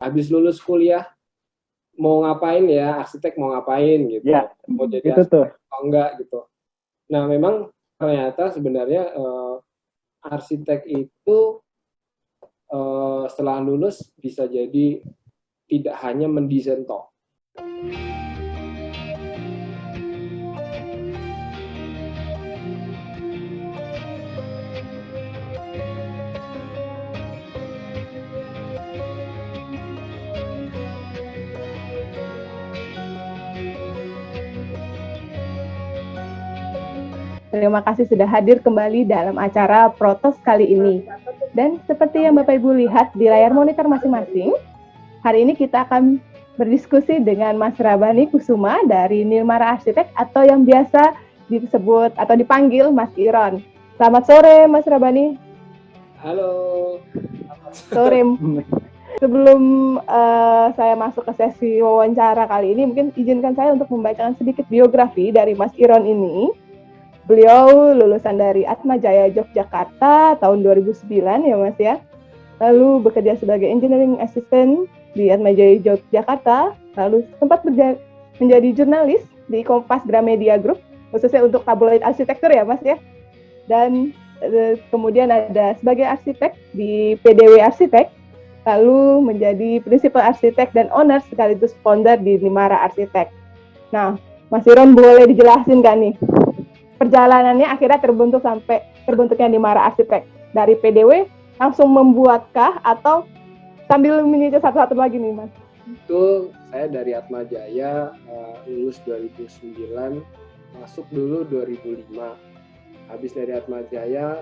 habis lulus kuliah mau ngapain ya, arsitek mau ngapain gitu, mau jadi arsitek atau enggak gitu. Nah memang ternyata sebenarnya arsitek itu setelah lulus bisa jadi tidak hanya mendesain toh. Terima kasih sudah hadir kembali dalam acara Protos kali ini. Dan seperti yang Bapak Ibu lihat di layar monitor masing-masing, hari ini kita akan berdiskusi dengan Mas Rabani Kusuma dari Nirmara Arsitek atau yang biasa disebut atau dipanggil Mas Iron. Selamat sore Mas Rabani. Halo. Sore. Sebelum saya masuk ke sesi wawancara kali ini, mungkin izinkan saya untuk membacakan sedikit biografi dari Mas Iron ini. Beliau lulusan dari Atmajaya Yogyakarta tahun 2009 ya Mas ya. Lalu bekerja sebagai engineering assistant di Atmajaya Yogyakarta. Lalu sempat menjadi jurnalis di Kompas Gramedia Group, khususnya untuk tabloid arsitektur ya Mas ya. Dan kemudian ada sebagai arsitek di PDW Arsitek. Lalu menjadi principal arsitek dan owner sekaligus founder di Nirmara Arsitek. Nah, Mas Iron boleh dijelasin kan nih? Perjalanannya akhirnya terbentuknya Nirmara Arsitek. Dari PDW langsung membuatkah atau sambil menyicil satu-satu lagi nih Mas? Itu saya dari Atmajaya lulus 2009, masuk dulu 2005. Habis dari Atmajaya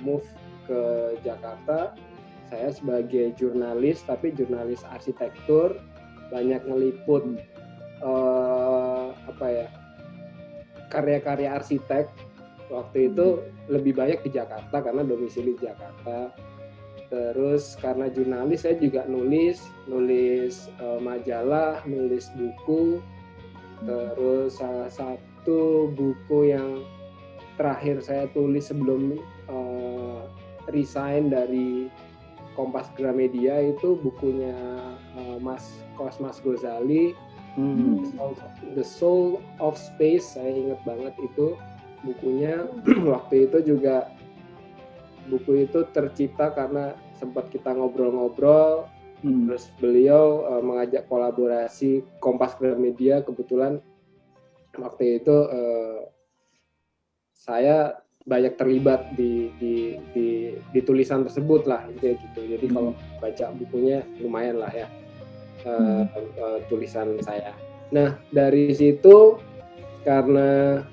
move ke Jakarta. Saya sebagai jurnalis, tapi jurnalis arsitektur, banyak ngeliput karya-karya arsitek. Waktu itu lebih banyak di Jakarta karena domisili di Jakarta. Terus karena jurnalis saya juga nulis majalah, nulis buku. Terus salah satu buku yang terakhir saya tulis sebelum resign dari Kompas Gramedia itu bukunya Mas Cosmas Ghazali, The Soul of Space. Saya ingat banget itu bukunya. Waktu itu juga buku itu tercipta karena sempat kita ngobrol-ngobrol, terus beliau mengajak kolaborasi Kompas Gramedia. Kebetulan waktu itu saya banyak terlibat di tulisan tersebut lah, gitu. Jadi kalau baca bukunya lumayan lah ya tulisan saya. Nah dari situ, karena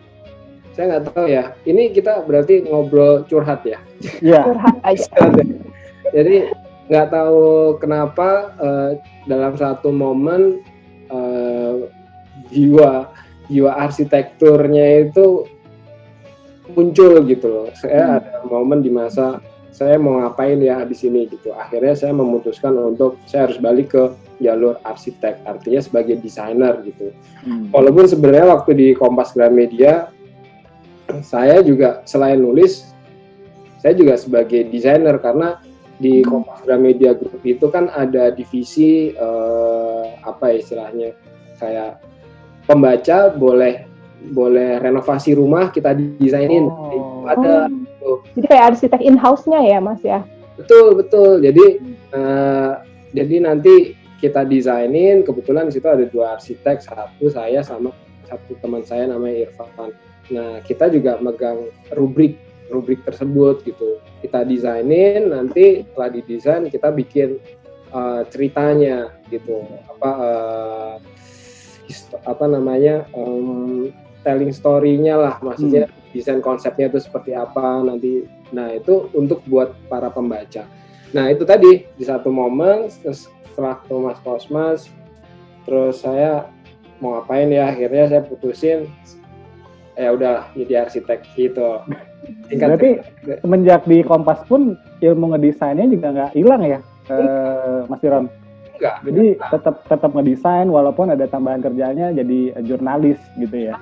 saya nggak tahu ya, ini kita berarti ngobrol curhat ya? Iya. Curhat aja. Jadi nggak tahu kenapa dalam satu momen jiwa arsitekturnya itu muncul gitu loh. Saya ada momen di masa saya mau ngapain ya di sini gitu. Akhirnya saya memutuskan untuk saya harus balik ke jalur arsitek, artinya sebagai desainer gitu. Walaupun sebenarnya waktu di Kompas Gramedia saya juga selain nulis, saya juga sebagai desainer karena di Kompas Gramedia Group itu kan ada divisi istilahnya kayak pembaca boleh renovasi rumah kita desainin. Ada jadi kayak arsitek in-house-nya ya Mas ya? Betul. Jadi nanti kita desainin. Kebetulan di situ ada 2 arsitek, satu saya sama satu teman saya namanya Irfan. Nah kita juga megang rubrik tersebut gitu. Kita desainin, nanti setelah didesain kita bikin ceritanya gitu. Telling story-nya lah, maksudnya desain konsepnya itu seperti apa nanti. Nah itu untuk buat para pembaca. Nah itu tadi di satu momen setelah Thomas Cosmas, terus saya mau ngapain ya, akhirnya saya putusin ya udah jadi arsitek gitu. Berarti semenjak di Kompas pun ilmu ngedesainnya juga nggak hilang ya, Mas Iron? Enggak. Jadi tetap ngedesain walaupun ada tambahan kerjanya jadi jurnalis gitu ya.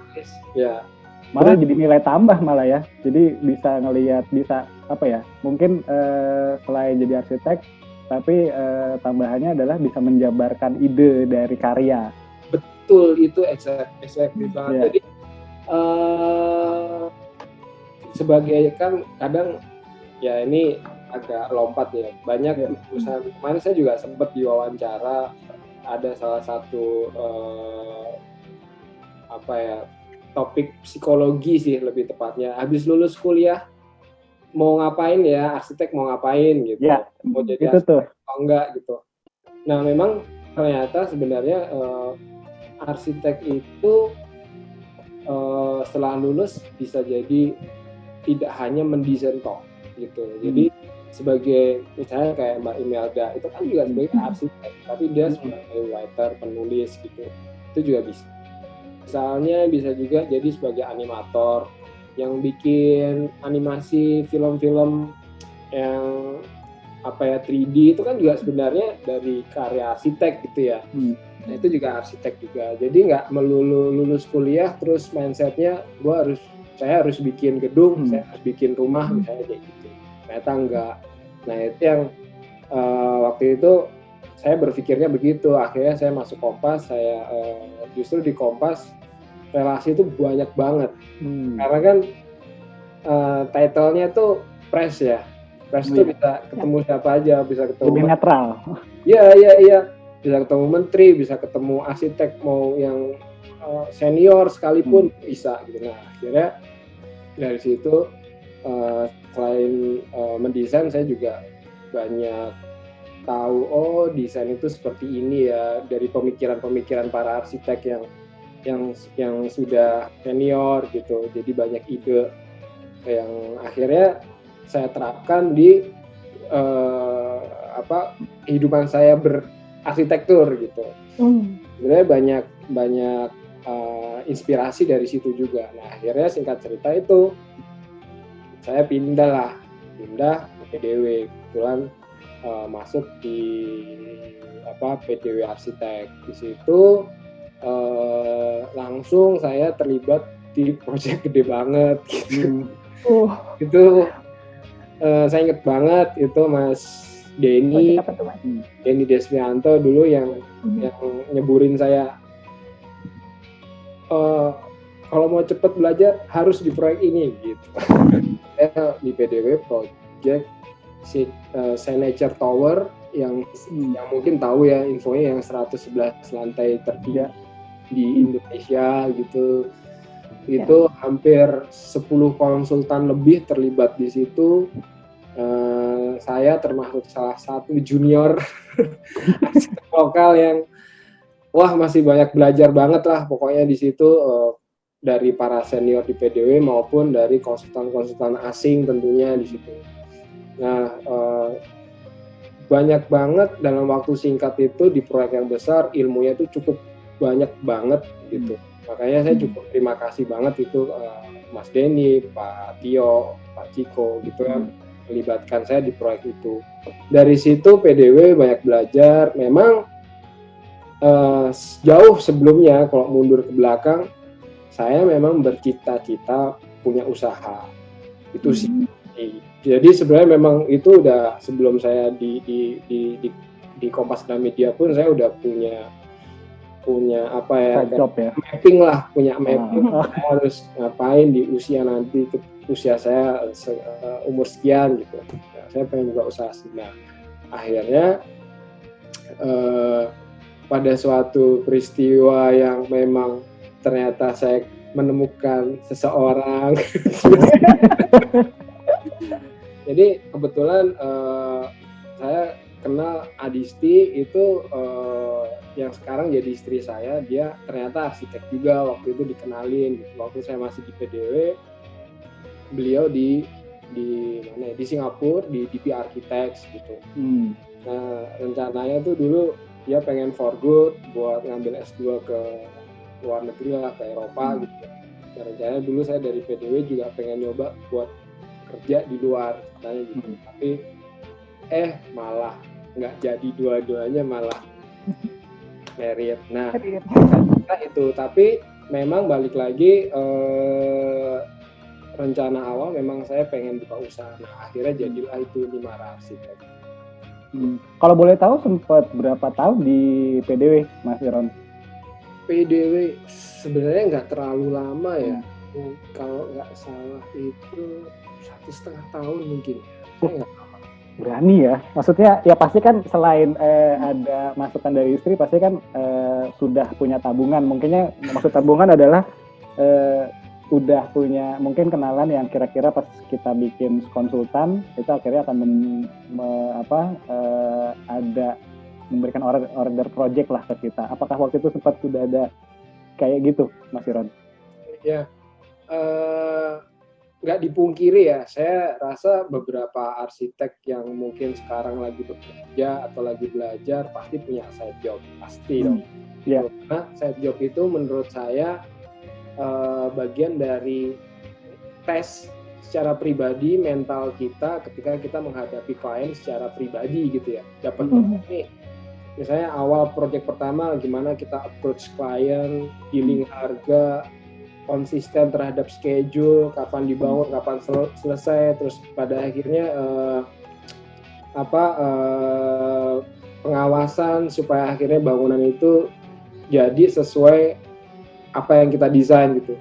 Ya. Malah jadi nilai tambah malah ya. Jadi bisa ngelihat, bisa apa ya? Mungkin selain jadi arsitek tapi tambahannya adalah bisa menjabarkan ide dari karya. Betul, itu exactly banget. Yeah. Jadi sebagai kan kadang ya ini agak lompat ya, banyak lulusan. Kemarin saya juga sempat diwawancara, ada salah satu topik psikologi sih lebih tepatnya. Habis lulus kuliah mau ngapain ya, arsitek mau ngapain gitu, mau jadi arsitek atau enggak gitu. Nah memang ternyata sebenarnya arsitek itu setelah lulus bisa jadi tidak hanya mendesain toh gitu. Jadi sebagai misalnya kayak Mbak Imelda itu kan juga sebagai arsitek, tapi dia sebagai writer, penulis gitu, itu juga bisa. Misalnya bisa juga jadi sebagai animator yang bikin animasi film-film yang 3D itu kan juga sebenarnya dari karya arsitek gitu ya. Nah itu juga arsitek juga. Jadi nggak melulu lulus kuliah terus mindsetnya saya harus bikin gedung, saya harus bikin rumah misalnya kayak gitu. Ternyata enggak. Nah itu yang waktu itu saya berpikirnya begitu. Akhirnya saya masuk Kompas. Saya justru di Kompas relasi itu banyak banget. Karena kan title-nya tuh press ya. Press itu bisa ketemu siapa aja, bisa ketemu. Lebih netral. Iya. Bisa ketemu menteri, bisa ketemu arsitek mau yang senior sekalipun bisa gitu. Nah akhirnya dari situ selain mendesain, saya juga banyak tahu desain itu seperti ini ya, dari pemikiran para arsitek yang sudah senior gitu. Jadi banyak ide yang akhirnya saya terapkan di kehidupan saya berarsitektur gitu. Sebenarnya banyak inspirasi dari situ juga. Nah akhirnya singkat cerita itu saya pindah ke PDW, kebetulan masuk di PDW Arsitek. Di situ langsung saya terlibat di proyek gede banget gitu. Itu saya inget banget itu Mas Denny Desvianto dulu yang nyeburin saya, kalau mau cepet belajar harus di proyek ini gitu. Saya di PDW project Signature Tower yang mungkin tahu ya infonya, yang 111 lantai tertinggi di Indonesia gitu. Itu hampir 10 konsultan lebih terlibat di situ. Saya termasuk salah satu junior arsitek lokal yang masih banyak belajar banget lah pokoknya di situ, dari para senior di PDW maupun dari konsultan-konsultan asing tentunya di situ. Nah, banyak banget dalam waktu singkat itu di proyek yang besar, ilmunya itu cukup banyak banget gitu. Makanya saya cukup terima kasih banget itu Mas Denny, Pak Tio, Pak Ciko gitu ya, melibatkan saya di proyek itu. Dari situ PDW banyak belajar. Memang jauh sebelumnya kalau mundur ke belakang, saya memang bercita-cita punya usaha. Itu sih. Jadi sebenarnya memang itu udah sebelum saya di Kompas Gramedia pun saya udah punya mapping lah, mapping saya harus ngapain di usia nanti, usia saya umur sekian gitu. Nah, saya pengen buka usaha. Nah, akhirnya pada suatu peristiwa yang memang ternyata saya menemukan seseorang. Jadi kebetulan saya kenal Adisti itu yang sekarang jadi istri saya. Dia ternyata arsitek juga, waktu itu dikenalin gitu. Waktu saya masih di PDW, beliau di Singapura di DP Architects gitu. Nah rencananya tuh dulu dia pengen for good buat ngambil S2 ke luar negeri lah, ke Eropa gitu. Nah, rencananya dulu saya dari PDW juga pengen nyoba buat kerja di luar katanya gitu. Tapi malah nggak jadi dua-duanya, malah married. Nah itu, tapi memang balik lagi rencana awal memang saya pengen buka usaha. Nah akhirnya jadilah itu Nimara Arsitek. Kalau boleh tahu sempat berapa tahun di PDW, Mas Iron? PDW sebenarnya nggak terlalu lama ya. Kalau nggak salah itu 1,5 tahun mungkin. Saya nggak tahu. Berani ya. Maksudnya ya pasti kan selain ada masukan dari istri, pasti kan sudah punya tabungan. Mungkinnya maksud tabungan adalah udah punya mungkin kenalan yang kira-kira pas kita bikin konsultan itu akhirnya akan ada memberikan order project lah ke kita. Apakah waktu itu sempat sudah ada kayak gitu, Mas Iron? Ya, nggak dipungkiri ya, saya rasa beberapa arsitek yang mungkin sekarang lagi bekerja atau lagi belajar pasti punya side job, pasti dong. Yeah. Karena side job itu menurut saya bagian dari tes secara pribadi mental kita ketika kita menghadapi klien secara pribadi gitu ya. Dapat nih, misalnya awal project pertama gimana kita approach klien, dealing harga, konsisten terhadap schedule, kapan dibangun, kapan selesai, terus pada akhirnya pengawasan supaya akhirnya bangunan itu jadi sesuai apa yang kita desain gitu.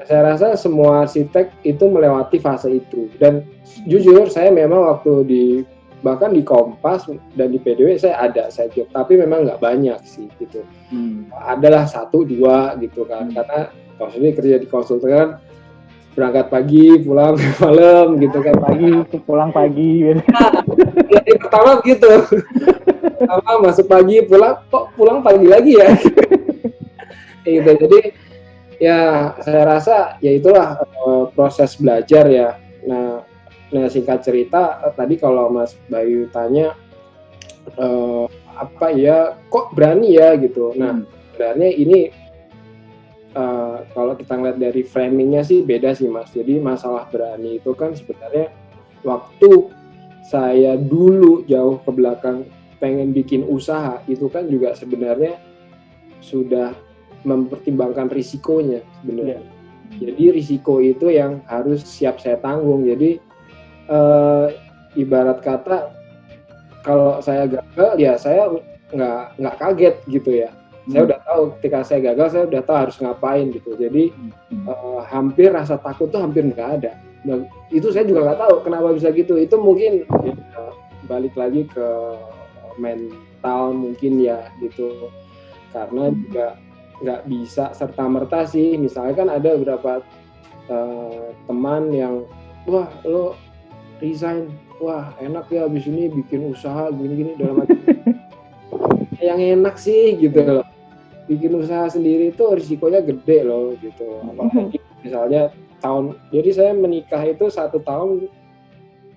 Saya rasa semua arsitek itu melewati fase itu, dan jujur saya memang waktu bahkan di Kompas dan di PDW saya ada side job, tapi memang nggak banyak sih gitu. Adalah 1-2 gitu kan, karena kalau ini kerja di konsultan kan berangkat pagi pulang malam gitu kan, pagi pulang pagi gitu. Jadi pertama gitu, pertama masuk pagi pulang pagi lagi ya. Gitu. Jadi ya saya rasa ya itulah proses belajar ya. Nah singkat cerita tadi kalau Mas Bayu tanya apa ya kok berani ya gitu. Nah sebenarnya ini kalau kita ngeliat dari framingnya sih beda sih Mas. Jadi masalah berani itu kan sebenarnya waktu saya dulu jauh ke belakang pengen bikin usaha itu kan juga sebenarnya sudah mempertimbangkan risikonya sebenarnya. Jadi risiko itu yang harus siap saya tanggung. Jadi ibarat kata kalau saya gagal ya saya nggak kaget gitu ya. Saya udah tahu ketika saya gagal saya udah tahu harus ngapain gitu. Jadi hampir rasa takut tuh hampir nggak ada. Dan itu saya juga nggak tahu kenapa bisa gitu. Itu mungkin ya, balik lagi ke mental mungkin ya gitu. Karena juga nggak bisa serta-merta sih, misalnya kan ada beberapa teman yang wah lo resign, wah enak ya abis ini bikin usaha gini-gini dalam arti yang enak sih gitu loh, bikin usaha sendiri itu risikonya gede loh gitu, apalagi misalnya jadi saya menikah itu 1 tahun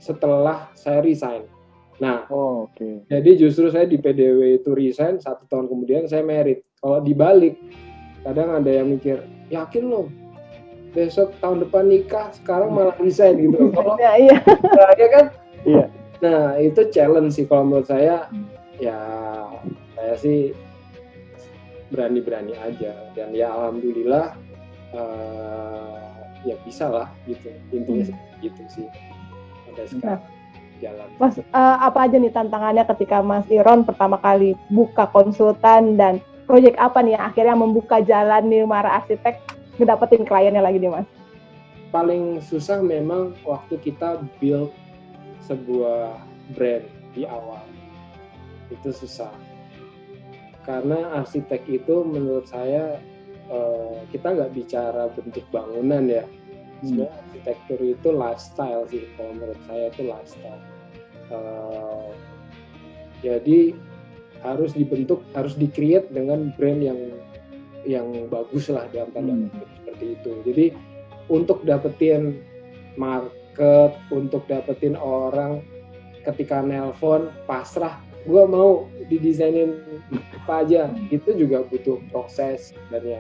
setelah saya resign. Nah, jadi justru saya di PDW itu resign 1 tahun kemudian saya married. Kalau dibalik, kadang ada yang mikir, yakin loh, besok tahun depan nikah, sekarang malah resign gitu. Kalau iya kan, nah itu challenge sih kalau menurut saya. Ya, saya sih berani-berani aja dan ya alhamdulillah ya bisa lah gitu. Intinya gitu sih sampai sekarang. Jalan. Mas, apa aja nih tantangannya ketika Mas Iron pertama kali buka konsultan dan proyek apa nih yang akhirnya membuka jalan Nirmara Arsitek ngedapetin kliennya lagi nih Mas? Paling susah memang waktu kita build sebuah brand di awal. Itu susah. Karena arsitek itu menurut saya kita nggak bicara bentuk bangunan ya. Sebenarnya arsitektur itu lifestyle sih, kalau menurut saya itu lifestyle. Jadi harus dibentuk, harus di-create dengan brand yang bagus lah dalam tanda kutip seperti itu. Jadi untuk dapetin market, untuk dapetin orang ketika nelpon pasrah, gue mau didesainin apa aja, itu juga butuh proses sebenarnya.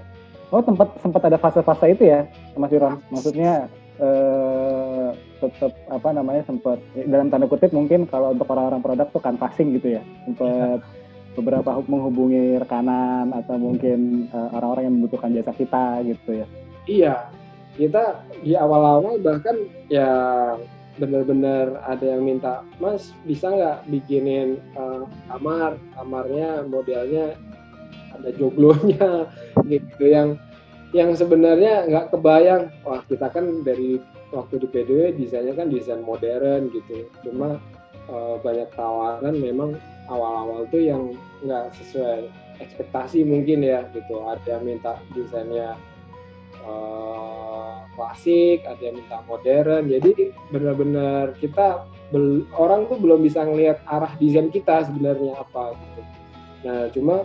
Oh, sempat ada fase-fase itu ya, Mas Iron. Maksudnya tetap sempat dalam tanda kutip mungkin kalau untuk orang-orang produk tuh canvassing gitu ya. Sempat beberapa menghubungi rekanan atau mungkin orang-orang yang membutuhkan jasa kita gitu ya. Iya, kita di awal-awal bahkan ya benar-benar ada yang minta, Mas bisa nggak bikinin kamarnya modelnya ada joglonya gitu, yang sebenarnya nggak kebayang. Wah, kita kan dari waktu di PDW desainnya kan desain modern gitu, cuma banyak tawaran memang awal-awal tuh yang nggak sesuai ekspektasi mungkin ya gitu. Ada yang minta desainnya klasik, ada yang minta modern. Jadi benar-benar kita orang tuh belum bisa ngelihat arah desain kita sebenarnya apa gitu. Nah, cuma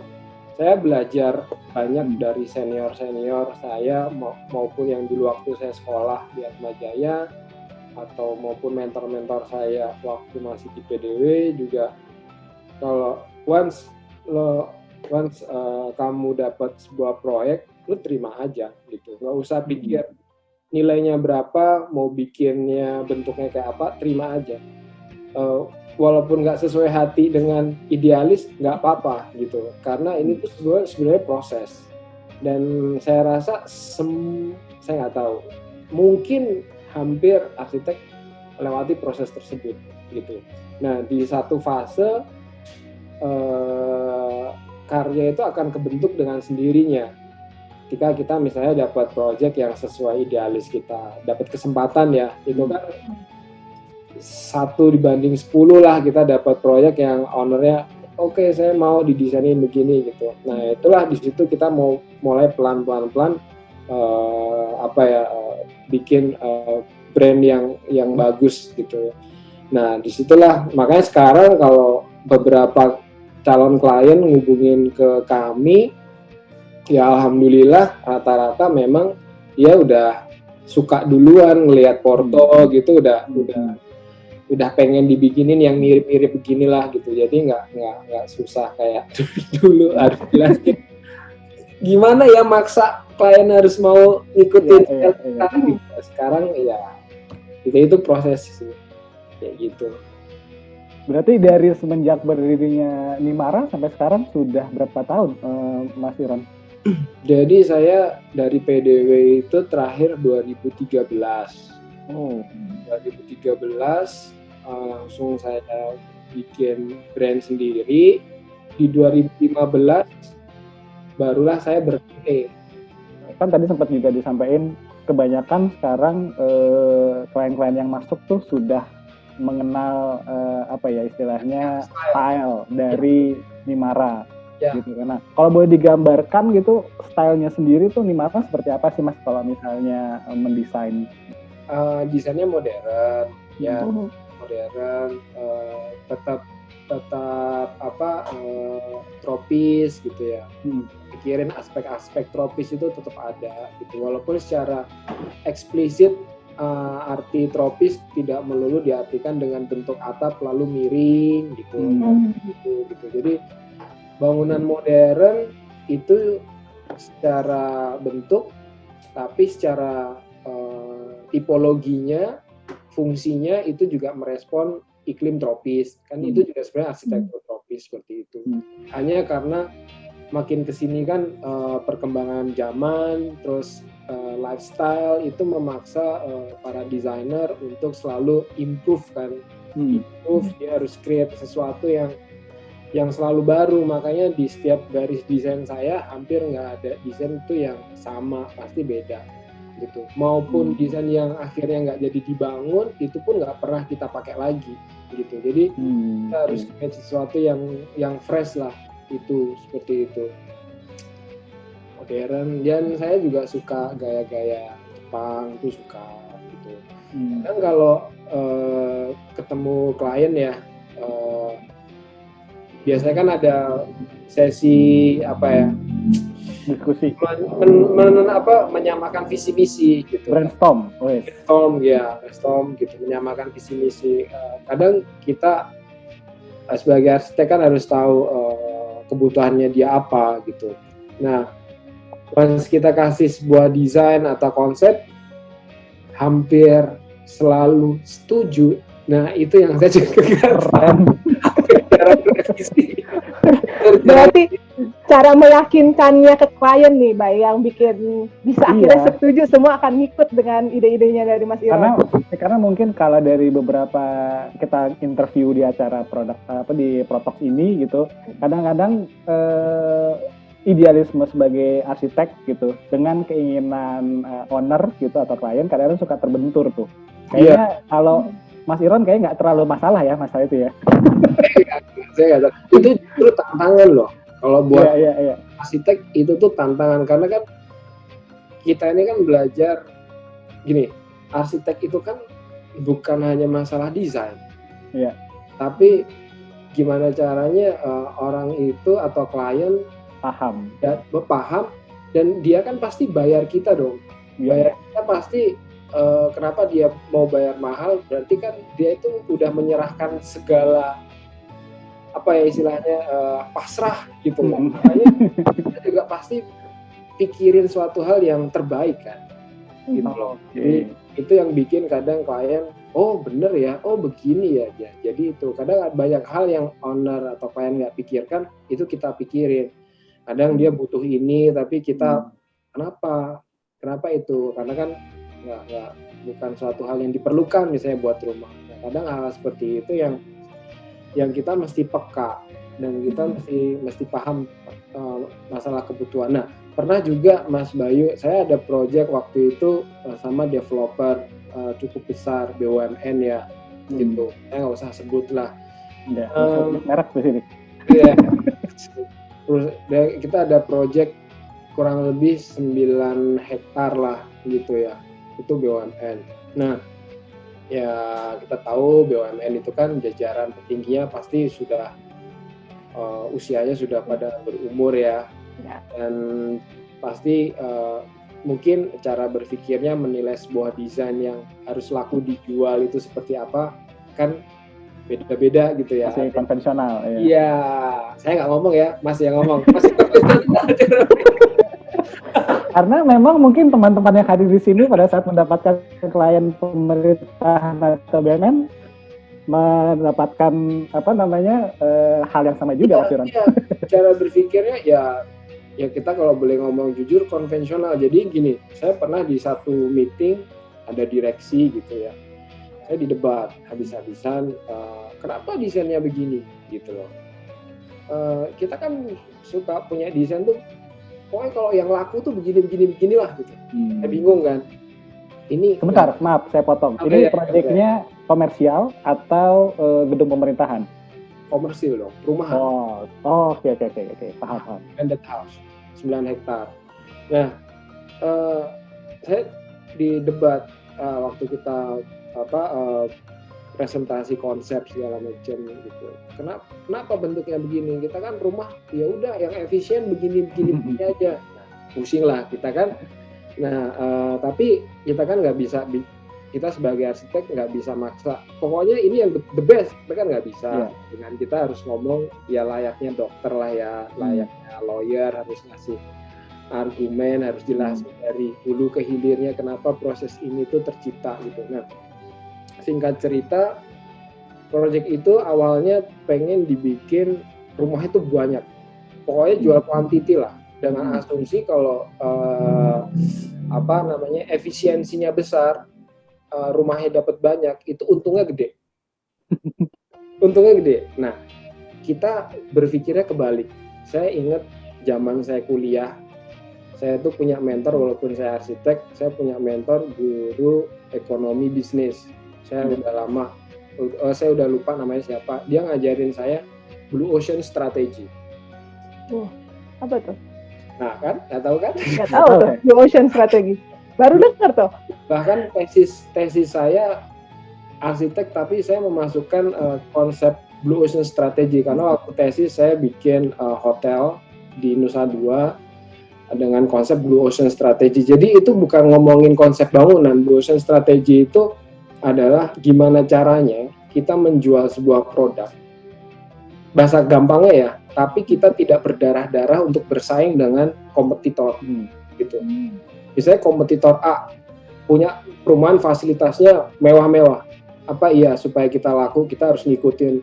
saya belajar banyak dari senior-senior saya maupun yang dulu waktu saya sekolah di Atmajaya atau maupun mentor-mentor saya waktu masih di PDW juga. Kalau once kamu dapat sebuah proyek, lu terima aja gitu, nggak usah pikir nilainya berapa, mau bikinnya bentuknya kayak apa, terima aja. Walaupun nggak sesuai hati dengan idealis, nggak apa-apa gitu, karena ini tuh sebenarnya proses. Dan saya rasa saya nggak tahu, mungkin hampir arsitek melewati proses tersebut gitu. Nah, di satu fase karya itu akan kebentuk dengan sendirinya. Ketika kita misalnya dapat proyek yang sesuai idealis kita, dapat kesempatan ya, itu kan 1:10 lah kita dapat proyek yang ownernya oke, saya mau didesainin begini gitu. Nah, itulah di situ kita mau mulai pelan-pelan bikin brand yang bagus gitu. Nah, disitulah makanya sekarang kalau beberapa calon klien ngubungin ke kami, ya alhamdulillah rata-rata memang dia udah suka duluan ngelihat porto gitu, udah pengen dibikinin yang mirip-mirip beginilah gitu. Jadi nggak susah kayak dulu harus jelasin gimana ya maksa klien harus mau ngikutin kita gitu. Sekarang ya itu proses sih kayak gitu. Berarti dari semenjak berdirinya Nimara sampai sekarang sudah berapa tahun, Mas Iron? Jadi saya dari PDW itu terakhir 2013. 2013 langsung saya bikin brand sendiri. Di 2015 barulah saya berhenti. Kan tadi sempat juga disampaikan kebanyakan sekarang klien-klien yang masuk tuh sudah mengenal istilahnya style dari Nimara gitu. Karena kalau boleh digambarkan gitu stylenya sendiri tuh Nimara seperti apa sih Mas kalau misalnya mendesain? Desainnya modern ya, modern, tetap tropis gitu ya. Pikirin aspek-aspek tropis itu tetap ada gitu, walaupun secara eksplisit arti tropis tidak melulu diartikan dengan bentuk atap lalu miring gitu. Gitu. Jadi bangunan modern itu secara bentuk, tapi secara tipologinya, fungsinya itu juga merespon iklim tropis. Kan itu juga sebenarnya arsitektur tropis seperti itu. Hanya karena makin kesini kan perkembangan zaman, terus lifestyle itu memaksa para desainer untuk selalu improve kan. Improve, dia harus create sesuatu yang selalu baru. Makanya di setiap garis desain saya hampir nggak ada desain itu yang sama, pasti beda gitu. Maupun desain yang akhirnya nggak jadi dibangun, itu pun nggak pernah kita pakai lagi gitu. Jadi kita harus create sesuatu yang fresh lah, itu seperti itu. Modern, dan saya juga suka gaya-gaya Jepang, itu suka gitu. Dan kalau ketemu klien ya, biasanya kan ada sesi diskusi, menyamakan visi misi gitu. Brainstorm gitu, menyamakan visi misi. Kadang kita sebagai arsitek kan harus tahu kebutuhannya dia apa gitu. Nah, once kita kasih sebuah desain atau konsep, hampir selalu setuju. Nah, itu yang saya juga keren. cara meyakinkannya ke klien nih, Bay, yang bikin bisa akhirnya setuju semua akan ngikut dengan ide-idenya dari Mas Iron? Karena mungkin kalau dari beberapa kita interview di acara produk di Protox ini gitu, kadang-kadang idealisme sebagai arsitek gitu dengan keinginan owner gitu atau klien kadang-kadang suka terbentur tuh. Kayaknya kalau Mas Iron kayaknya nggak terlalu masalah ya masalah itu ya. Saya nggak tahu. Itu justru tantangan loh. Kalau buat arsitek itu tuh tantangan karena kan kita ini kan belajar gini, arsitek itu kan bukan hanya masalah desain, tapi gimana caranya orang itu atau klien paham dan dia kan pasti bayar kita dong, bayar kita pasti kenapa dia mau bayar mahal berarti kan dia itu udah menyerahkan segala apa ya istilahnya pasrah gitu kan. Makanya kita juga pasti pikirin suatu hal yang terbaik kan gitu loh. Jadi itu yang bikin kadang klien bener ya, begini ya. Jadi itu kadang banyak hal yang owner atau klien nggak pikirkan itu kita pikirin. Kadang dia butuh ini tapi kita kenapa itu karena kan nggak bukan suatu hal yang diperlukan misalnya buat rumah. Nah, kadang hal seperti itu yang kita mesti peka dan kita mesti paham masalah kebutuhan. Nah, pernah juga Mas Bayu, saya ada project waktu itu sama developer cukup besar BUMN ya, gitu. Saya nggak usah sebut lah. Merek di sini. Iya. Terus kita ada project kurang lebih 9 hektar lah, gitu ya. Itu BUMN. Nah, ya kita tahu BUMN itu kan jajaran petingginya pasti sudah usianya sudah pada berumur ya. Dan pasti mungkin cara berpikirnya menilai sebuah desain yang harus laku dijual itu seperti apa kan beda-beda gitu ya. Masih konvensional. Iya, saya nggak ngomong ya, Mas yang ngomong. Karena memang mungkin teman-teman yang hadir di sini pada saat mendapatkan klien pemerintahan atau BUMN mendapatkan hal yang sama juga Mas Iron. Iya. Cara berpikirnya ya kita kalau boleh ngomong jujur konvensional. Jadi gini, saya pernah di satu meeting ada direksi gitu ya. Saya didebat habis-habisan kenapa desainnya begini gitu loh. Kita kan suka punya desain tuh pokoknya kalau yang laku tuh beginilah gitu. Saya bingung kan. Ini sebentar, maaf saya potong. Ini proyeknya komersial atau gedung pemerintahan? Komersil dong, perumahan. Oke, paham. Landed house, 9 hektar. Nah, saya di debat waktu kita presentasi konsep segala macam gitu. Kenapa bentuknya begini? Kita kan rumah ya udah yang efisien begini aja. Nah, pusing lah kita kan. Nah, tapi kita kan nggak bisa, kita sebagai arsitek nggak bisa maksa. Pokoknya ini yang the best, kita kan nggak bisa. Dengan kita harus ngomong ya layaknya dokter lah ya, layaknya lawyer harus ngasih argumen, harus jelasin dari hulu ke hilirnya kenapa proses ini tuh tercipta gitu. Nah, singkat cerita, proyek itu awalnya pengen dibikin rumah itu banyak. Pokoknya jual quantity lah. Dengan asumsi kalau efisiensinya besar, rumahnya dapat banyak, itu untungnya gede. Nah, kita berpikirnya kebalik. Saya ingat zaman saya kuliah, saya tuh punya mentor walaupun saya arsitek, saya punya mentor guru ekonomi bisnis. Saya udah lupa namanya siapa. Dia ngajarin saya Blue Ocean Strategy. Apa tuh? Nah kan, nggak tahu kan? Nggak tahu tuh, Blue Ocean Strategy. Baru dengar tuh. Bahkan tesis saya arsitek, tapi saya memasukkan konsep Blue Ocean Strategy karena waktu tesis saya bikin hotel di Nusa Dua dengan konsep Blue Ocean Strategy. Jadi itu bukan ngomongin konsep bangunan. Blue Ocean Strategy itu adalah gimana caranya kita menjual sebuah produk. Bahasa gampangnya ya, tapi kita tidak berdarah-darah untuk bersaing dengan kompetitor gitu. Misalnya kompetitor A punya perumahan fasilitasnya mewah-mewah. Apa iya supaya kita laku kita harus ngikutin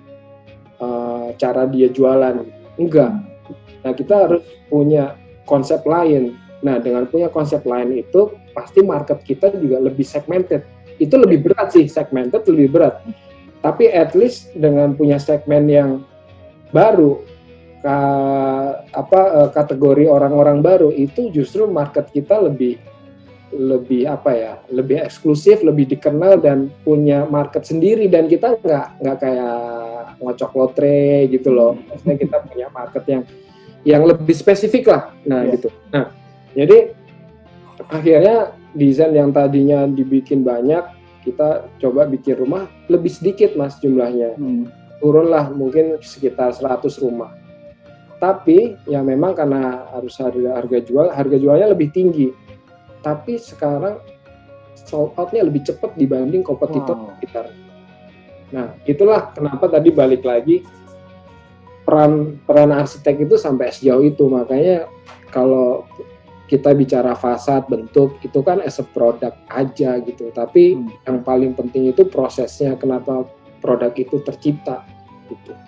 cara dia jualan? Enggak. Nah, kita harus punya konsep lain. Nah, dengan punya konsep lain itu, pasti market kita juga lebih segmented. Itu lebih berat sih, segmented lebih berat. Tapi at least dengan punya segmen yang baru, kategori orang-orang baru, itu justru market kita lebih eksklusif, lebih dikenal dan punya market sendiri, dan kita nggak kayak ngocok lotre gitu loh. Maksudnya kita punya market yang lebih spesifik lah. Nah, gitu. Nah, jadi akhirnya desain yang tadinya dibikin banyak, kita coba bikin rumah lebih sedikit Mas jumlahnya. Turunlah mungkin sekitar 100 rumah. Tapi ya memang karena harus harga jualnya lebih tinggi. Tapi sekarang sold out-nya lebih cepat dibanding kompetitor sekitar. Nah, itulah kenapa tadi balik lagi peran arsitek itu sampai sejauh itu. Makanya kalau kita bicara fasad, bentuk, itu kan as a product aja gitu. Tapi yang paling penting itu prosesnya, kenapa produk itu tercipta gitu.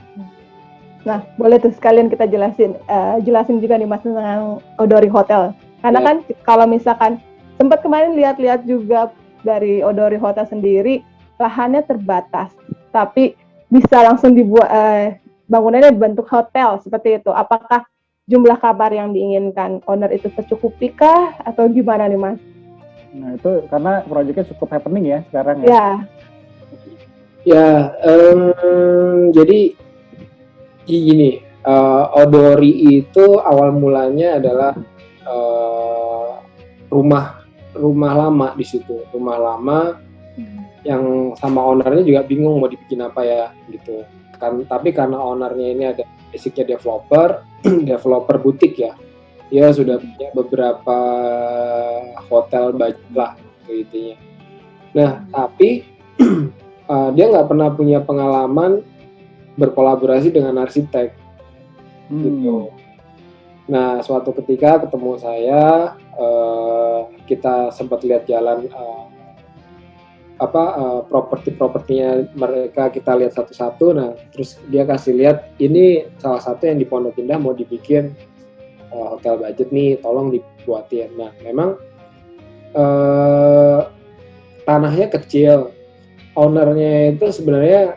Nah, boleh tuh sekalian kita jelasin juga nih Mas tentang Odori Hotel. Karena kan kalau misalkan sempat kemarin lihat-lihat juga dari Odori Hotel sendiri, lahannya terbatas, tapi bisa langsung dibuat bangunannya bentuk hotel seperti itu. Apakah jumlah kamar yang diinginkan owner itu tercukupi kah atau gimana nih Mas? Nah itu karena proyeknya cukup happening ya sekarang ya. Ya, jadi gini, Odori itu awal mulanya adalah rumah lama di situ, rumah lama yang sama ownernya juga bingung mau dibikin apa ya gitu. Tapi karena ownernya ini ada basicnya developer butik ya, dia sudah punya beberapa hotel budget lah intinya. Nah, tapi dia nggak pernah punya pengalaman berkolaborasi dengan arsitek gitu. Nah, suatu ketika ketemu saya, kita sempat lihat jalan properti-propertinya mereka, kita lihat satu-satu. Nah, terus dia kasih lihat ini salah satu yang di Pondok Indah mau dibikin hotel budget nih, tolong dibuatin. Nah, memang tanahnya kecil. Ownernya itu sebenarnya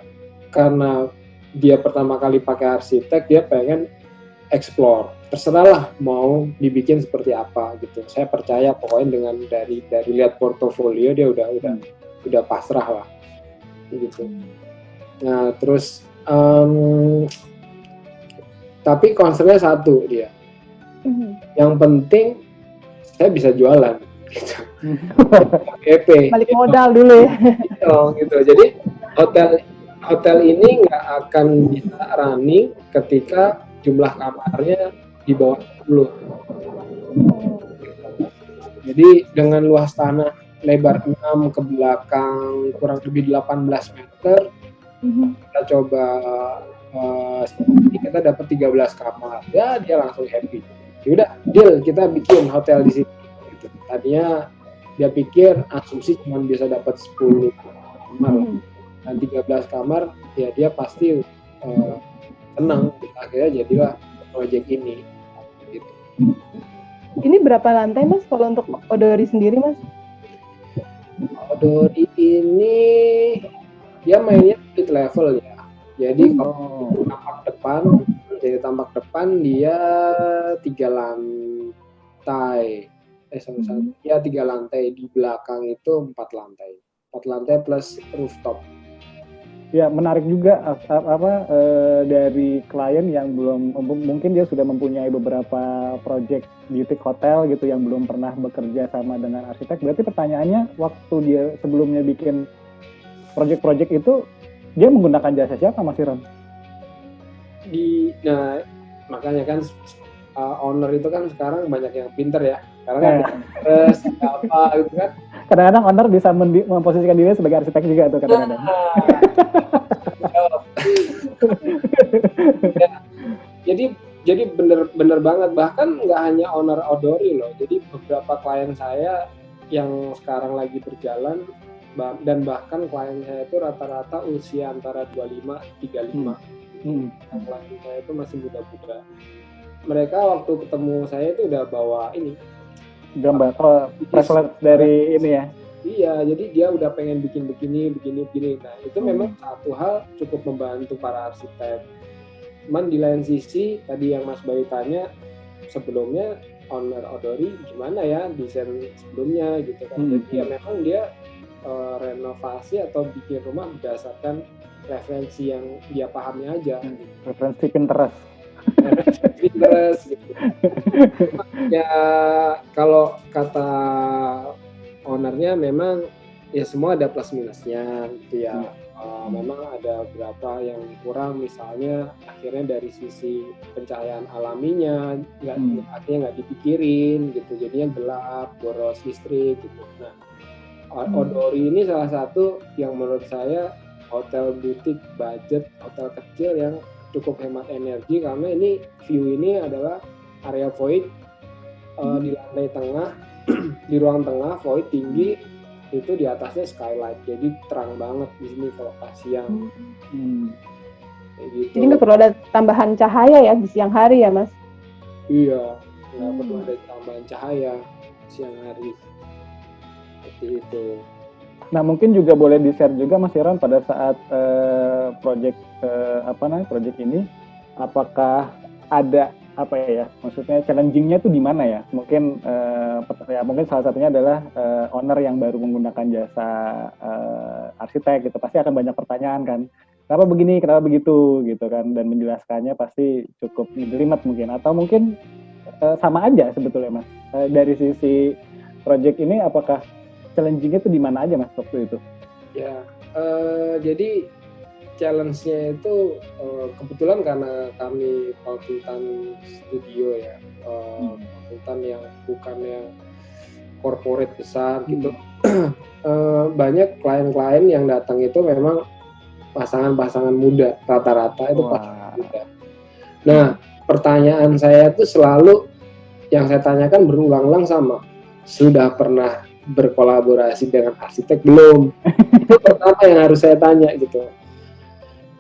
karena dia pertama kali pakai arsitek, dia pengen explore. Terserahlah mau dibikin seperti apa gitu. Saya percaya pokoknya dengan dari lihat portofolio dia udah pasrah lah gitu. Nah, terus tapi concernnya satu dia. Yang penting saya bisa jualan gitu. EP. Balik modal dulu ya. Gitu. Jadi hotel ini nggak akan bisa running ketika jumlah kamarnya di bawah 10. Jadi dengan luas tanah lebar 6 ke belakang kurang lebih 18 meter, kita coba kita dapat 13 kamar. Ya dia langsung happy. Yaudah, deal, kita bikin hotel di sini. Gitu. Tadinya dia pikir asumsi cuma bisa dapat 10 kamar dan 13 kamar, ya dia pasti tenang. Akhirnya jadilah proyek ini gitu. Ini berapa lantai Mas kalau untuk Odori sendiri Mas? Odori ini dia mainnya split level ya. Jadi kalau tampak depan dia 3 lantai. 3 lantai, di belakang itu 4 lantai. 4 lantai plus rooftop. Ya, menarik juga dari klien yang belum, mungkin dia sudah mempunyai beberapa project boutique hotel gitu yang belum pernah bekerja sama dengan arsitek. Berarti pertanyaannya, waktu dia sebelumnya bikin project-project itu dia menggunakan jasa siapa Mas Iron? Nah, makanya kan owner itu kan sekarang banyak yang pinter ya. Karena kan terus apa gitu kan. Kadang-kadang owner bisa memposisikan diri sebagai arsitek juga tuh kadang-kadang. Ya, jadi bener banget, bahkan nggak hanya owner Odori loh. Jadi beberapa klien saya yang sekarang lagi berjalan, dan bahkan klien saya itu rata-rata usia antara 25-35. Klien saya itu masih muda-muda mereka waktu ketemu saya itu udah bawa ini gambar preslet dari ini ya. Iya, jadi dia udah pengen bikin begini. Nah, itu memang satu hal cukup membantu para arsitek. Cuman di lain sisi, tadi yang Mas Bayu tanya, sebelumnya owner Odori gimana ya desain sebelumnya gitu kan. Jadi ya memang dia renovasi atau bikin rumah berdasarkan referensi yang dia pahami aja. Referensi Pinterest. Pinterest gitu. Ya kalau kata ownernya memang ya semua ada plus minusnya gitu ya. Memang ada beberapa yang kurang, misalnya akhirnya dari sisi pencahayaan alaminya akhirnya nggak dipikirin gitu, jadinya gelap, boros listrik gitu. Nah, Odori ini salah satu yang menurut saya hotel butik budget, hotel kecil yang cukup hemat energi, karena ini view ini adalah area void di lantai tengah, di ruang tengah void tinggi, itu di atasnya skylight, jadi terang banget di sini kalau pas siang. Gitu. Jadi nggak perlu ada tambahan cahaya ya di siang hari ya, Mas? Iya, nggak perlu ada tambahan cahaya siang hari. Seperti itu. Nah, mungkin juga boleh di-share juga Mas Iron pada saat project ini, apakah ada maksudnya challenging-nya tuh di mana ya? Mungkin mungkin salah satunya adalah owner yang baru menggunakan jasa arsitek gitu, pasti akan banyak pertanyaan kan. Kenapa begini, kenapa begitu gitu kan, dan menjelaskannya pasti cukup jelimet mungkin, atau mungkin sama aja sebetulnya Mas. Dari sisi project ini apakah challenging-nya tuh di mana aja Mas waktu itu? Ya, jadi challenge-nya itu kebetulan karena kami konsultan studio ya, konsultan yang bukan yang corporate besar gitu. Banyak klien-klien yang datang itu memang pasangan-pasangan muda, rata-rata itu pasangan muda. Nah, pertanyaan saya itu selalu yang saya tanyakan berulang-ulang sama, sudah pernah berkolaborasi dengan arsitek belum? Itu pertama yang harus saya tanya gitu.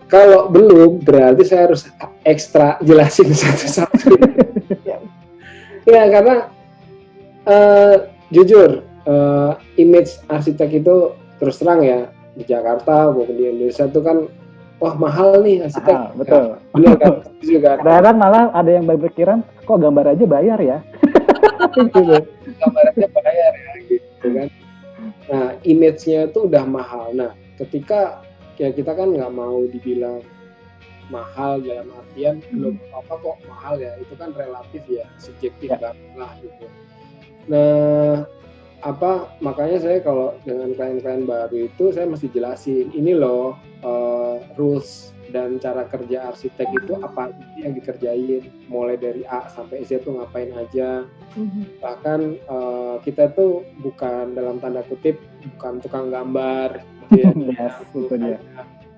Kalau belum, berarti saya harus ekstra jelasin satu-satu. Ya, karena jujur, image arsitek itu terus terang ya, di Jakarta maupun di Indonesia itu kan, wah mahal nih arsitek. Betul. Benar kan? Juga. Kadang malah ada yang berpikiran, kok gambar aja bayar ya? Gitu. Gambar aja bayar ya, gitu kan. Nah, image-nya itu udah mahal. Nah, ketika ya kita kan nggak mau dibilang mahal dalam artian belum apa kok mahal ya, itu kan relatif ya, subjektif banget lah gitu. Nah, makanya saya kalau dengan klien-klien baru itu saya mesti jelasin, ini loh rules dan cara kerja arsitek itu apa yang dikerjain, mulai dari A sampai Z itu ngapain aja. Bahkan kita tuh bukan dalam tanda kutip bukan tukang gambar gitu ya.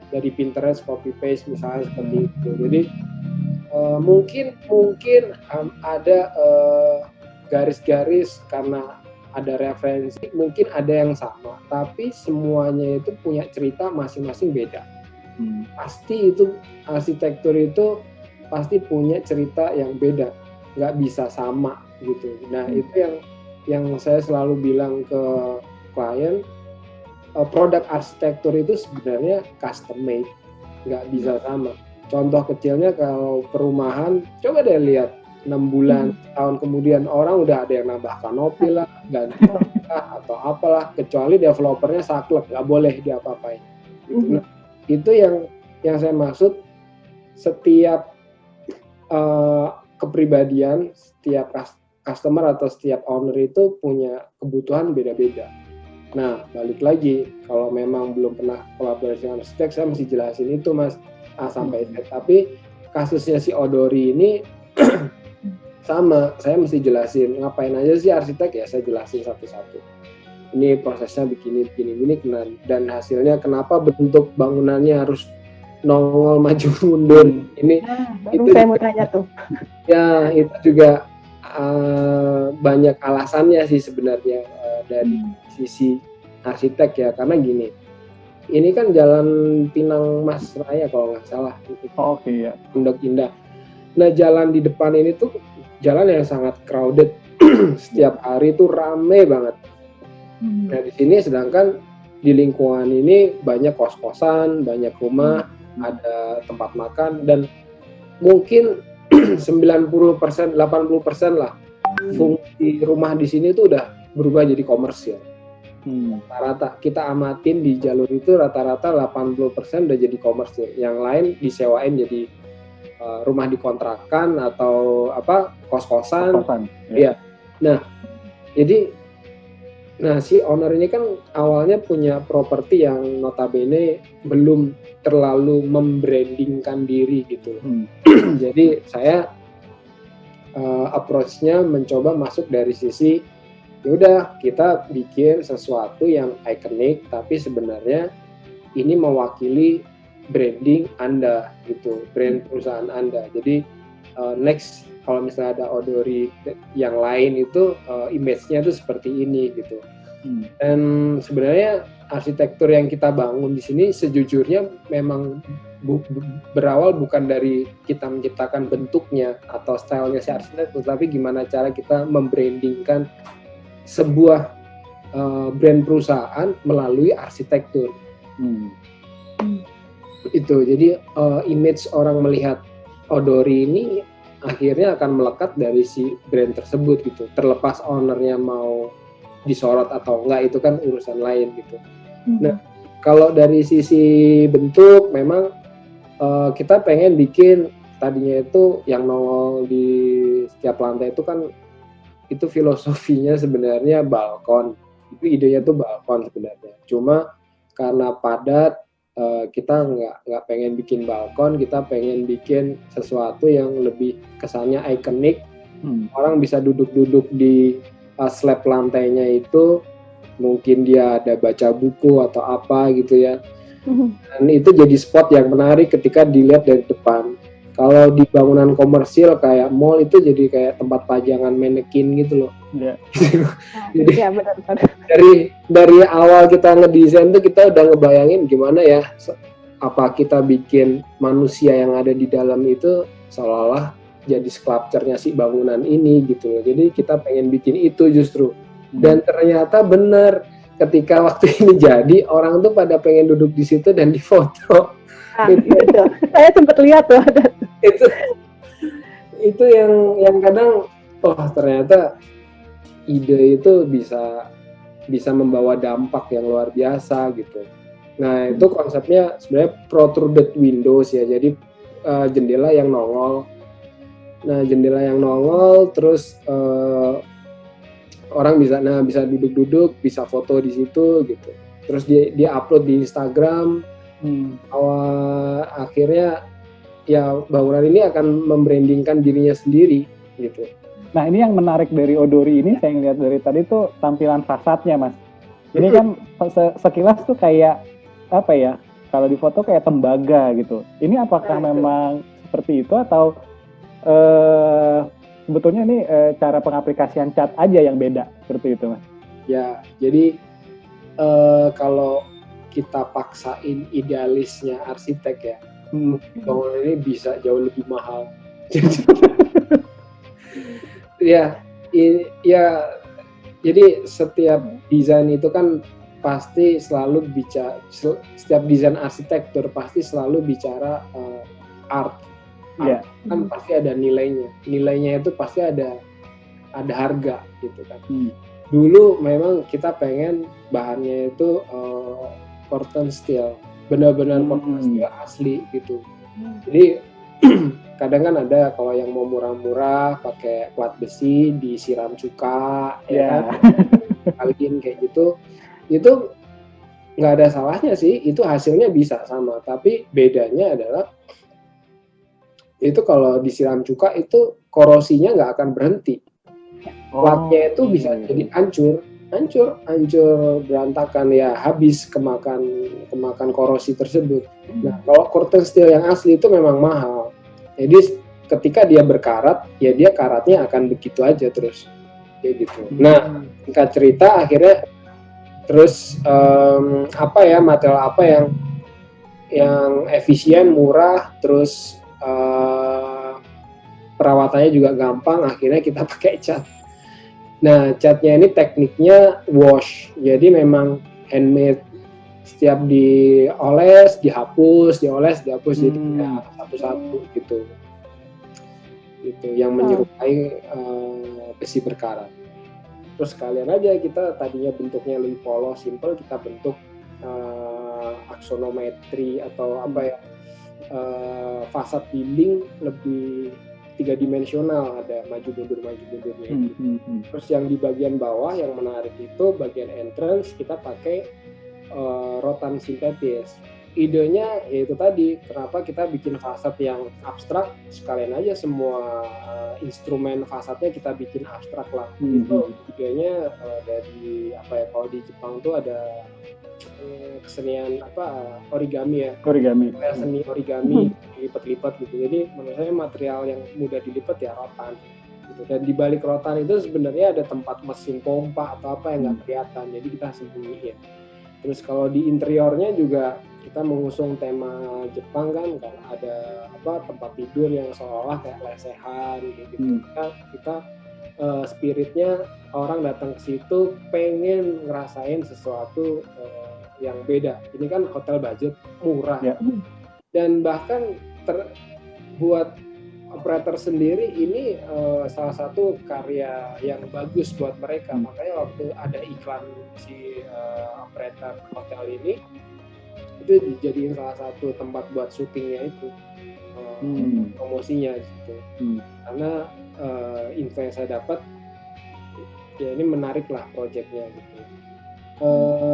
Dari Pinterest copy paste misalnya seperti itu. Jadi mungkin ada garis-garis karena ada referensi, mungkin ada yang sama, tapi semuanya itu punya cerita masing-masing beda. Pasti itu arsitektur itu pasti punya cerita yang beda, nggak bisa sama gitu. Nah itu yang saya selalu bilang ke klien, produk arsitektur itu sebenarnya custom made, nggak bisa sama. Contoh kecilnya kalau perumahan, coba deh lihat 6 bulan, tahun kemudian orang udah ada yang nambah kanopi lah, ganti lah, atau apalah, kecuali developernya saklek, nggak boleh diapa-apain. Gitu. Nah, itu yang saya maksud, setiap kepribadian, setiap customer atau setiap owner itu punya kebutuhan beda-beda. Nah, balik lagi, kalau memang belum pernah kolaborasi dengan arsitek, saya mesti jelasin itu Mas, A sampai Z. Tapi kasusnya si Odori ini sama, saya mesti jelasin ngapain aja sih arsitek, ya saya jelasin satu-satu. Ini prosesnya begini, dan hasilnya kenapa bentuk bangunannya harus nongol maju mundur. Ini baru saya mau tanya tuh. Ya, itu juga banyak alasannya sih sebenarnya dari sisi arsitek ya, karena gini, ini kan Jalan Pinang Mas Raya kalau nggak salah, Oke ya, Pondok Indah. Nah, jalan di depan ini tuh jalan yang sangat crowded. Setiap hari tuh rame banget. Nah, di sini sedangkan di lingkungan ini banyak kos-kosan, banyak rumah, ada tempat makan, dan mungkin 90%, 80% lah fungsi rumah di sini tuh udah berubah jadi komersial. Rata-rata kita amatin di jalur itu rata-rata 80% udah jadi komersial. Yang lain disewain jadi rumah dikontrakan atau kos-kosan. Iya. Nah, jadi si owner ini kan awalnya punya properti yang notabene belum terlalu membrandingkan diri gitu. Jadi saya approach-nya mencoba masuk dari sisi yaudah kita bikin sesuatu yang ikonik tapi sebenarnya ini mewakili branding Anda gitu, brand perusahaan Anda. Jadi next kalau misalnya ada Odori yang lain itu image-nya itu seperti ini gitu. Dan sebenarnya arsitektur yang kita bangun di sini sejujurnya memang berawal bukan dari kita menciptakan bentuknya atau stylenya si arsitek, tetapi gimana cara kita membrandingkan sebuah brand perusahaan melalui arsitektur. Itu jadi image orang melihat Odori ini akhirnya akan melekat dari si brand tersebut gitu. Terlepas ownernya mau disorot atau enggak itu kan urusan lain gitu. Nah, kalau dari sisi bentuk memang kita pengen bikin tadinya itu yang nongol di setiap lantai itu kan itu filosofinya sebenarnya balkon. Itu idenya tuh balkon sebenarnya. Cuma karena padat kita nggak pengen bikin balkon, kita pengen bikin sesuatu yang lebih kesannya ikonik. Orang bisa duduk-duduk di slab lantainya itu, mungkin dia ada baca buku atau apa gitu ya. Dan itu jadi spot yang menarik ketika dilihat dari depan. Kalau di bangunan komersil kayak mall itu jadi kayak tempat pajangan manekin gitu loh. Jadi dari awal kita ngedesain tuh kita udah ngebayangin gimana ya, apa kita bikin manusia yang ada di dalam itu seolah-olah jadi sculpture-nya si bangunan ini gitu loh. Jadi kita pengen bikin itu justru. Dan ternyata benar ketika waktu ini jadi orang tuh pada pengen duduk di situ dan difoto. Gitu. Saya sempat lihat tuh. Itu yang kadang ternyata ide itu bisa membawa dampak yang luar biasa gitu. Nah itu konsepnya sebenarnya protruded windows ya, jadi jendela yang nongol. Nah jendela yang nongol terus orang bisa duduk-duduk, bisa foto di situ gitu. Terus dia upload di Instagram. Akhirnya ya bangunan ini akan membrandingkan dirinya sendiri gitu. Nah ini yang menarik dari Odori ini saya ngeliat dari tadi tuh tampilan fasadnya mas. Ini kan sekilas tuh kayak apa ya, kalau di foto kayak tembaga gitu. Ini apakah memang seperti itu atau sebetulnya ini cara pengaplikasian cat aja yang beda seperti itu mas? Ya jadi kalau kita paksain idealisnya arsitek ya, bangunan ini bisa jauh lebih mahal. Jadi setiap desain itu kan pasti selalu bicara, setiap desain arsitektur pasti selalu bicara art. Kan pasti ada nilainya itu pasti ada harga gitu kan. Dulu memang kita pengen bahannya itu curtain steel, benar-benar curtain steel asli gitu. Jadi kadang kan ada kalau yang mau murah-murah pakai plat besi disiram cuka, ya kan? Kaliin kayak gitu, itu nggak ada salahnya sih, itu hasilnya bisa sama. Tapi bedanya adalah itu kalau disiram cuka itu korosinya nggak akan berhenti. Platnya itu bisa jadi hancur berantakan ya, habis kemakan korosi tersebut. Nah kalau curtain steel yang asli itu memang mahal, jadi ketika dia berkarat ya dia karatnya akan begitu aja terus kayak gitu. Nah singkat cerita akhirnya terus material apa yang efisien, murah, terus perawatannya juga gampang, akhirnya kita pakai cat. Nah, catnya ini tekniknya wash, jadi memang handmade, setiap dioles, dihapus, jadi ya satu-satu gitu yang menyerupai besi berkarat. Terus sekalian aja kita tadinya bentuknya lebih polos, simple, kita bentuk aksonometri atau fasad dinding lebih 3 dimensional, ada maju mundurnya. Terus yang di bagian bawah yang menarik itu bagian entrance kita pakai rotan sintetis. Idenya yaitu tadi, kenapa kita bikin fasad yang abstrak, sekalian aja semua instrumen fasadnya kita bikin abstrak lah. Itu idenya dari kalau di Jepang tuh ada kesenian origami ya. Seni origami dilipat-lipat gitu. Jadi menurut saya material yang mudah dilipat ya rotan. Gitu. Dan di balik rotan itu sebenarnya ada tempat mesin pompa atau apa yang nggak kelihatan. Jadi kita sembunyiin. Terus kalau di interiornya juga kita mengusung tema Jepang kan ada tempat tidur yang seolah kayak lesehan gitu. Kita spiritnya orang datang ke situ pengen ngerasain sesuatu yang beda. Ini kan hotel budget murah. Dan bahkan buat operator sendiri ini salah satu karya yang bagus buat mereka. Makanya waktu ada iklan si operator hotel ini, itu dijadiin salah satu tempat buat syutingnya itu, promosinya gitu. Karena info yang saya dapat, ya ini menarik lah proyeknya gitu.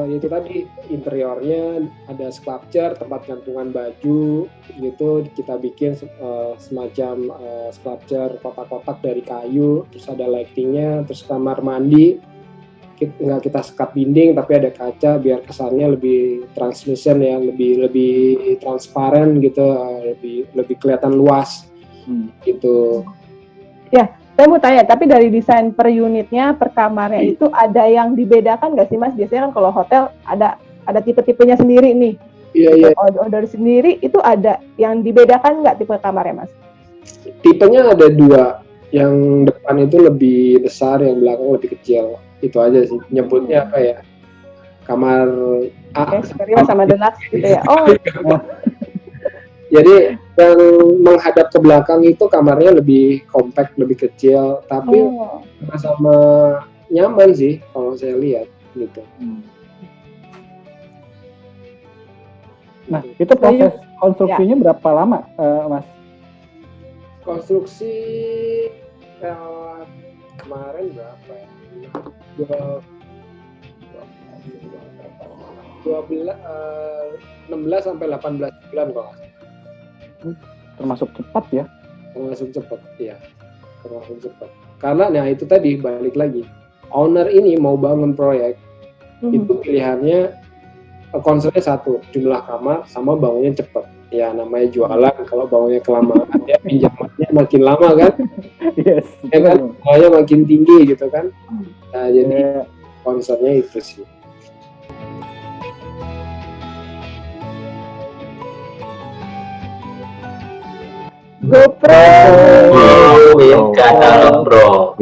Itu tadi interiornya ada sculpture, tempat gantungan baju gitu, kita bikin semacam sculpture kotak-kotak dari kayu, terus ada lightingnya, terus kamar mandi nggak kita sekat dinding tapi ada kaca biar kesannya lebih translucent ya, lebih transparan gitu, lebih kelihatan luas gitu. Ya, saya mau tanya, tapi dari desain per unitnya, per kamarnya itu ada yang dibedakan nggak sih Mas? Biasanya kan kalau hotel ada tipe-tipenya sendiri nih. Iya. Order sendiri itu ada yang dibedakan nggak tipe kamarnya Mas? Tipenya ada 2, yang depan itu lebih besar, yang belakang lebih kecil. Itu aja sih, nyebutnya kamar A sama deluxe gitu ya. Jadi yang menghadap ke belakang itu kamarnya lebih compact, lebih kecil, tapi sama nyaman sih kalau saya lihat gitu. Nah, itu proses konstruksinya berapa lama, Mas? Konstruksi kemarin berapa ya? 16 sampai 18 bulan kalau nggak salah. Termasuk cepat ya? Termasuk cepat. Karena itu tadi balik lagi, owner ini mau bangun proyek, itu pilihannya concernnya satu, jumlah kamar sama bangunnya cepat. Ya namanya jualan, kalau bangunnya kelamaan ya pinjamannya makin lama kan. Yes. Ya kan, bunganya makin tinggi gitu kan. Nah, jadi concernnya itu sih. GoPro. Kata bro.